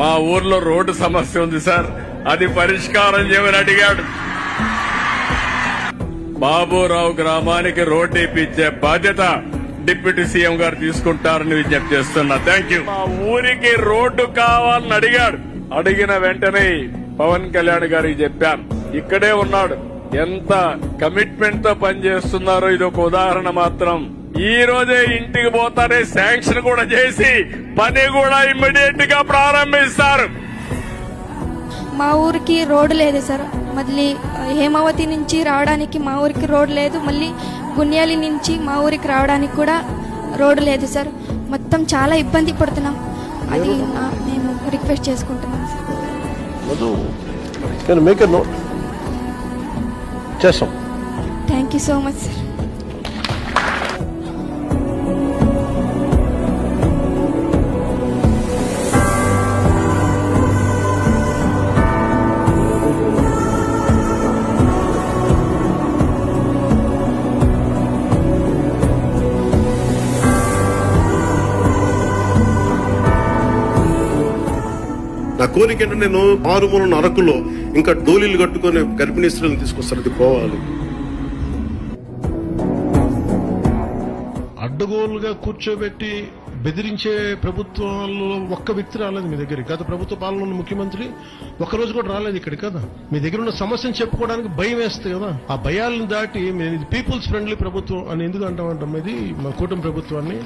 మా ఊర్లో రోడ్డు సమస్య ఉంది సార్, అది పరిష్కారం చేయమని అడిగాడు. బాబురావు గ్రామానికి రోడ్డు ఇప్పించే బాధ్యత డిప్యూటీ సీఎం గారు తీసుకుంటారని విజ్ఞప్తి చేస్తున్నా. Thank you. మా ఊరికి రోడ్డు కావాలని అడిగాడు. అడిగిన వెంటనే పవన్ కళ్యాణ్ గారికి చెప్పాను, ఇక్కడే ఉన్నాడు, ఎంత కమిట్మెంట్ తో పనిచేస్తున్నారో ఇదొక ఉదాహరణ మాత్రం. ఈ రోజే ఇంటికి పోతారే శాంక్షన్ కూడా చేసి పని కూడా ఇమ్మీడియట్ గా ప్రారంభిస్తారు. మా ఊరికి రోడ్డు లేదు సార్. మళ్ళీ హేమావతి నుంచి రావడానికి మా ఊరికి రోడ్డు లేదు. మళ్ళీ గున్యాలి నుంచి మా ఊరికి రావడానికి కూడా రోడ్డు లేదు సార్. మొత్తం చాలా ఇబ్బంది పడుతున్నాం. అది మేము రిక్వెస్ట్ చేసుకుంటున్నాం sir. Thank you so much sir. నా కోరిక ఏంటంటే నేను మారుమూల అరకులో ఇంకా డోలీలు కట్టుకుని గర్భిణీ స్త్రీలను తీసుకొస్తాను. అది పోవాలి. అడ్డగోలుగా కూర్చోబెట్టి బెదిరించే ప్రభుత్వాల్లో ఒక్క వ్యక్తి రాలేదు మీ దగ్గర. గత ప్రభుత్వ పాలన ఉన్న ముఖ్యమంత్రి ఒక్కరోజు కూడా రాలేదు ఇక్కడ కదా. మీ దగ్గర ఉన్న సమస్యను చెప్పుకోవడానికి భయం వేస్తుంది కదా. ఆ భయాలను దాటి ఇది పీపుల్స్ ఫ్రెండ్లీ ప్రభుత్వం అని ఎందుకు అంటామంటాం. ఇది మా కూటమి ప్రభుత్వాన్ని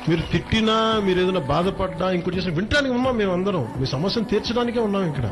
మీరు తిట్టినా, మీరు ఏదైనా బాధపడ్డా, ఇంకోటి చేసినా వింటానికి ఉన్నాం. మేము అందరం మీ సమస్యను తీర్చడానికే ఉన్నాం ఇక్కడ.